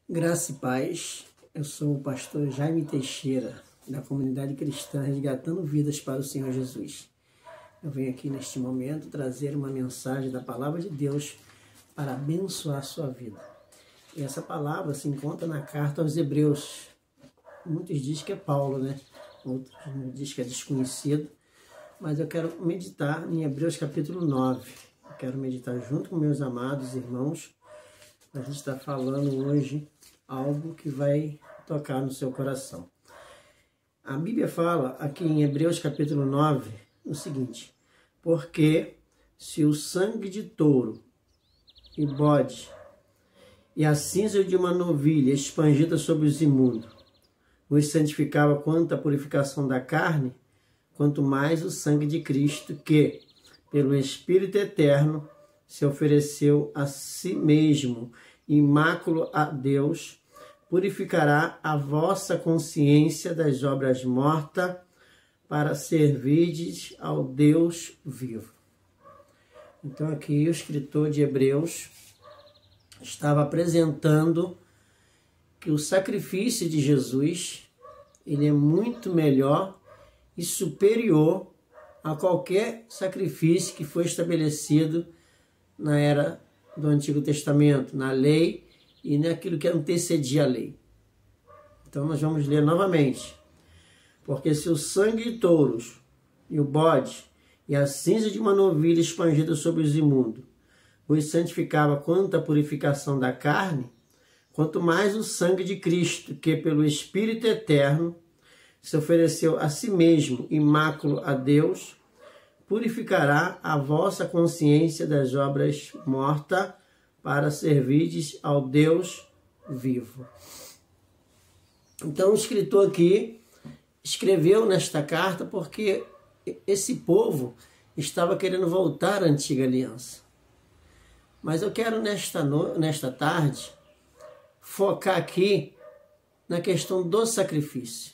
Graça e paz, eu sou o pastor Jaime Teixeira, da comunidade cristã Resgatando Vidas para o Senhor Jesus. Eu venho aqui neste momento trazer uma mensagem da Palavra de Deus para abençoar a sua vida. E essa palavra se encontra na carta aos Hebreus. Muitos dizem que é Paulo, né? Outros dizem que é desconhecido. Mas eu quero meditar em Hebreus capítulo 9. Eu quero meditar junto com meus amados irmãos. A gente está falando hoje algo que vai tocar no seu coração. A Bíblia fala aqui em Hebreus capítulo 9 o seguinte: porque se o sangue de touro e bode e a cinza de uma novilha expangida sobre os imundos os santificava quanto à purificação da carne, quanto mais o sangue de Cristo, que, pelo Espírito Eterno, se ofereceu a si mesmo, imáculo a Deus, purificará a vossa consciência das obras mortas, para servirdes ao Deus vivo. Então aqui o escritor de Hebreus estava apresentando que o sacrifício de Jesus, ele é muito melhor e superior a qualquer sacrifício que foi estabelecido na era do Antigo Testamento, na lei e naquilo que antecedia a lei. Então nós vamos ler novamente. Porque se o sangue de touros e o bode e a cinza de uma novilha expangida sobre os imundos os santificava quanto à purificação da carne, quanto mais o sangue de Cristo, que pelo Espírito Eterno se ofereceu a si mesmo, imáculo a Deus, purificará a vossa consciência das obras mortas, para servirdes ao Deus vivo. Então o escritor aqui escreveu nesta carta porque esse povo estava querendo voltar à antiga aliança. Mas eu quero nesta tarde focar aqui na questão do sacrifício,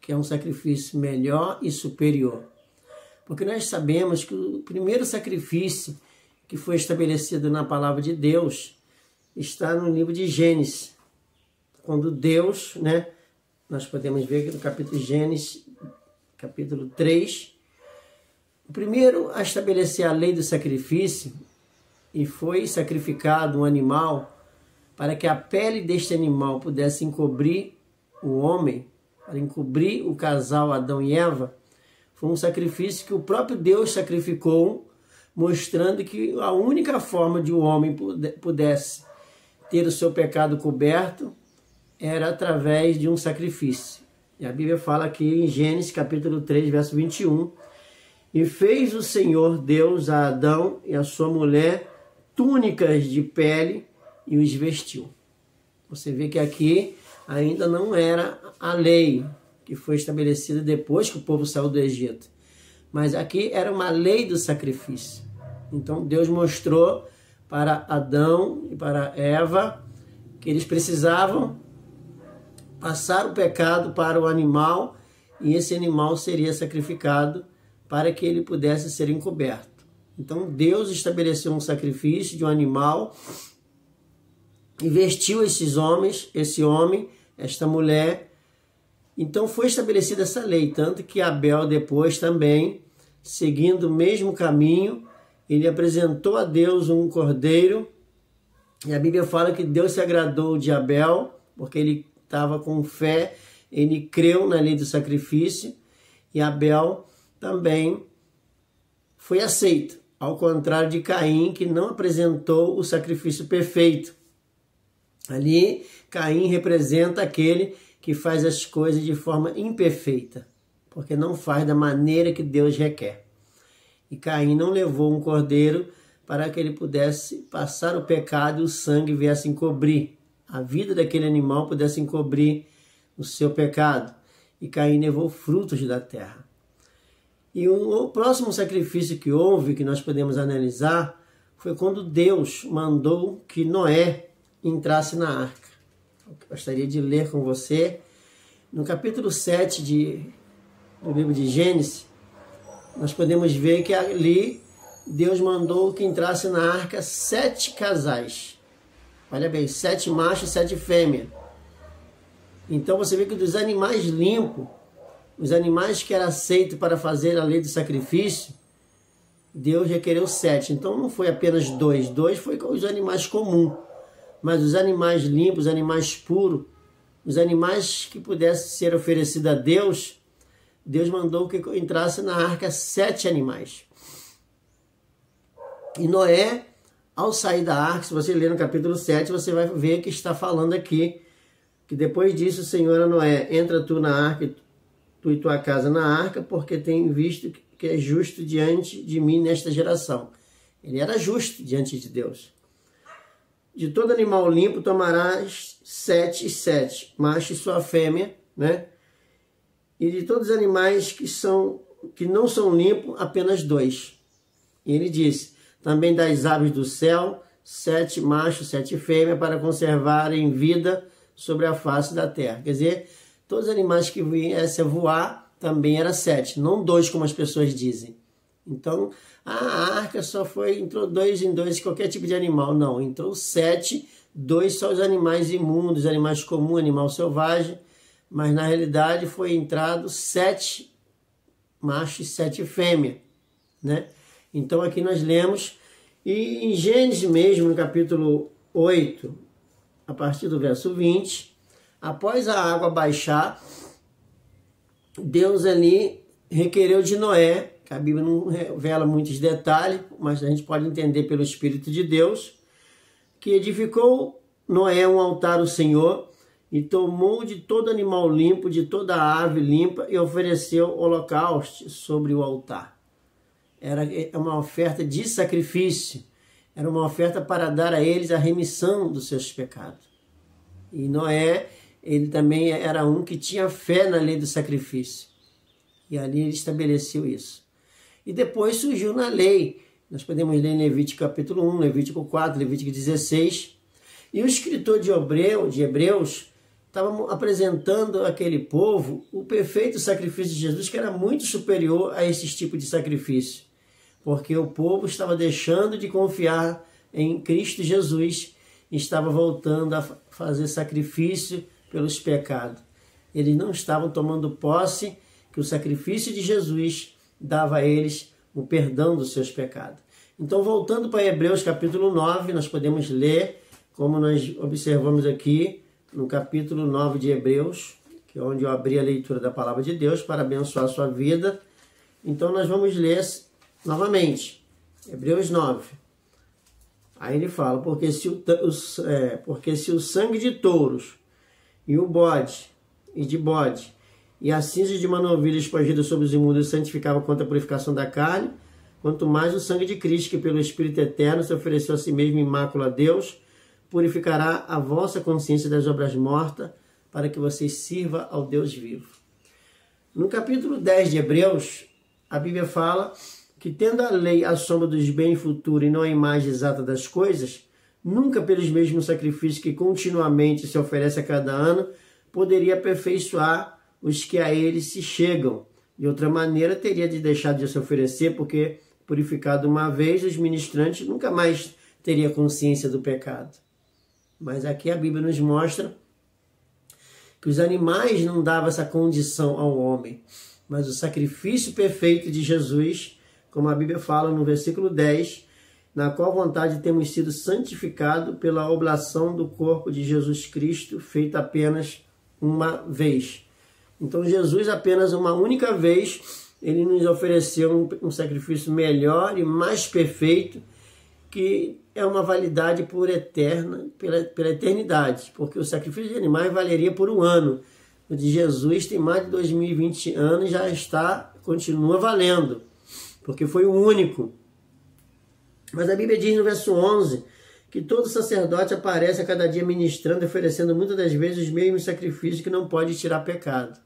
que é um sacrifício melhor e superior. Porque nós sabemos que o primeiro sacrifício que foi estabelecido na palavra de Deus está no livro de Gênesis. Quando Deus, nós podemos ver que no capítulo de Gênesis, capítulo 3, o primeiro a estabelecer a lei do sacrifício, e foi sacrificado um animal para que a pele deste animal pudesse encobrir o homem, para encobrir o casal Adão e Eva. Foi um sacrifício que o próprio Deus sacrificou, mostrando que a única forma de o homem pudesse ter o seu pecado coberto era através de um sacrifício. E a Bíblia fala aqui em Gênesis capítulo 3, verso 21, e fez o Senhor Deus a Adão e a sua mulher túnicas de pele e os vestiu. Você vê que aqui ainda não era a lei que foi estabelecida depois que o povo saiu do Egito. Mas aqui era uma lei do sacrifício. Então Deus mostrou para Adão e para Eva que eles precisavam passar o pecado para o animal e esse animal seria sacrificado para que ele pudesse ser encoberto. Então Deus estabeleceu um sacrifício de um animal e vestiu esses homens, esse homem, esta mulher. Então foi estabelecida essa lei, tanto que Abel depois também, seguindo o mesmo caminho, ele apresentou a Deus um cordeiro, e a Bíblia fala que Deus se agradou de Abel, porque ele estava com fé, ele creu na lei do sacrifício, e Abel também foi aceito, ao contrário de Caim, que não apresentou o sacrifício perfeito. Ali, Caim representa aquele que faz as coisas de forma imperfeita, porque não faz da maneira que Deus requer. E Caim não levou um cordeiro para que ele pudesse passar o pecado e o sangue viesse encobrir. A vida daquele animal pudesse encobrir o seu pecado. E Caim levou frutos da terra. E o próximo sacrifício que houve, que nós podemos analisar, foi quando Deus mandou que Noé entrasse na arca. Eu gostaria de ler com você, no capítulo 7 do livro de Gênesis, nós podemos ver que ali Deus mandou que entrasse na arca 7 casais. olha bem, 7 machos e 7 fêmeas. Então você vê que dos animais limpos, os animais que eram aceitos para fazer a lei do sacrifício, Deus requereu 7. Então não foi apenas 2. 2 foi com os animais comuns. Mas os animais limpos, os animais puros, os animais que pudessem ser oferecidos a Deus, Deus mandou que entrasse na arca 7 animais. E Noé, ao sair da arca, se você ler no capítulo 7, você vai ver que está falando aqui, que depois disso o Senhor a Noé, entra tu na arca, tu e tua casa na arca, porque tenho visto que é justo diante de mim nesta geração. Ele era justo diante de Deus. De todo animal limpo tomarás 7 e 7, macho e sua fêmea, né? E de todos os animais que não são limpos, apenas 2. E ele disse, também das aves do céu, 7 machos, 7 fêmeas, para conservarem vida sobre a face da terra. Quer dizer, todos os animais que viessem a voar, também era 7, não 2 como as pessoas dizem. Então, a arca só entrou 2 em 2, qualquer tipo de animal. Não, entrou 7, 2 só os animais imundos, animais comuns, animal selvagem. Mas na realidade foi entrado 7 machos e 7 fêmeas, né? Então aqui nós lemos, e em Gênesis mesmo, no capítulo 8, a partir do verso 20, após a água baixar, Deus ali requereu de Noé, que a Bíblia não revela muitos detalhes, mas a gente pode entender pelo Espírito de Deus, que edificou Noé um altar ao Senhor e tomou de todo animal limpo, de toda ave limpa e ofereceu holocausto sobre o altar. Era uma oferta de sacrifício, era uma oferta para dar a eles a remissão dos seus pecados. E Noé, ele também era um que tinha fé na lei do sacrifício. E ali ele estabeleceu isso. E depois surgiu na lei. Nós podemos ler em Levítico capítulo 1, Levítico 4, Levítico 16. E o escritor de Hebreus estava apresentando àquele povo o perfeito sacrifício de Jesus, que era muito superior a esses tipos de sacrifício. Porque o povo estava deixando de confiar em Cristo Jesus e estava voltando a fazer sacrifício pelos pecados. Eles não estavam tomando posse que o sacrifício de Jesus dava a eles o perdão dos seus pecados. Então, voltando para Hebreus capítulo 9, nós podemos ler, como nós observamos aqui, no capítulo 9 de Hebreus, que é onde eu abri a leitura da palavra de Deus para abençoar a sua vida. Então, nós vamos ler novamente, Hebreus 9. Aí ele fala, porque se o sangue de touros e o bode, e a cinza de uma novilha espargida sobre os imundos santificava contra a purificação da carne, quanto mais o sangue de Cristo, que pelo Espírito Eterno se ofereceu a si mesmo imáculo a Deus, purificará a vossa consciência das obras mortas, para que vocês sirvam ao Deus vivo. No capítulo 10 de Hebreus, a Bíblia fala que, tendo a lei a sombra dos bens futuros e não a imagem exata das coisas, nunca pelos mesmos sacrifícios que continuamente se oferece a cada ano, poderia aperfeiçoar os que a ele se chegam. De outra maneira, teria de deixar de se oferecer, porque, purificado uma vez, os ministrantes nunca mais teriam consciência do pecado. Mas aqui a Bíblia nos mostra que os animais não davam essa condição ao homem, mas o sacrifício perfeito de Jesus, como a Bíblia fala no versículo 10, na qual vontade temos sido santificados pela oblação do corpo de Jesus Cristo, feita apenas uma vez. Então Jesus, apenas uma única vez, ele nos ofereceu um sacrifício melhor e mais perfeito, que é uma validade por eterna, pela eternidade, porque o sacrifício de animais valeria por um ano. O de Jesus tem mais de 2020 anos e continua valendo, porque foi o único. Mas a Bíblia diz no verso 11 que todo sacerdote aparece a cada dia ministrando e oferecendo muitas das vezes os mesmos sacrifícios que não pode tirar pecado.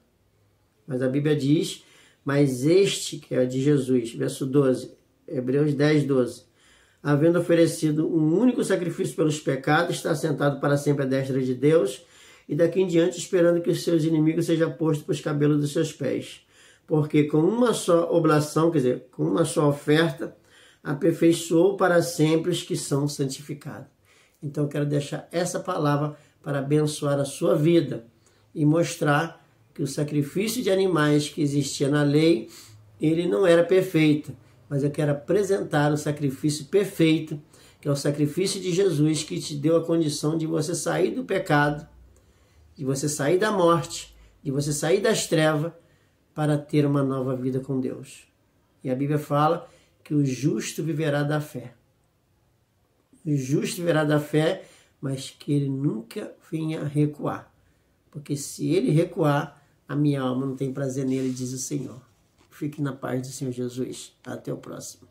Mas a Bíblia diz, mas este, que é de Jesus, verso 12, Hebreus 10, 12, havendo oferecido um único sacrifício pelos pecados, está sentado para sempre à destra de Deus, e daqui em diante esperando que os seus inimigos sejam postos para os cabelos dos seus pés. Porque com uma só oblação, quer dizer, com uma só oferta, aperfeiçoou para sempre os que são santificados. Então eu quero deixar essa palavra para abençoar a sua vida e mostrar que o sacrifício de animais que existia na lei, ele não era perfeito, mas eu quero apresentar o sacrifício perfeito, que é o sacrifício de Jesus, que te deu a condição de você sair do pecado, de você sair da morte, de você sair das trevas, para ter uma nova vida com Deus. E a Bíblia fala que o justo viverá da fé. O justo viverá da fé, mas que ele nunca venha recuar. Porque se ele recuar, a minha alma não tem prazer nele, diz o Senhor. Fique na paz do Senhor Jesus. Até o próximo.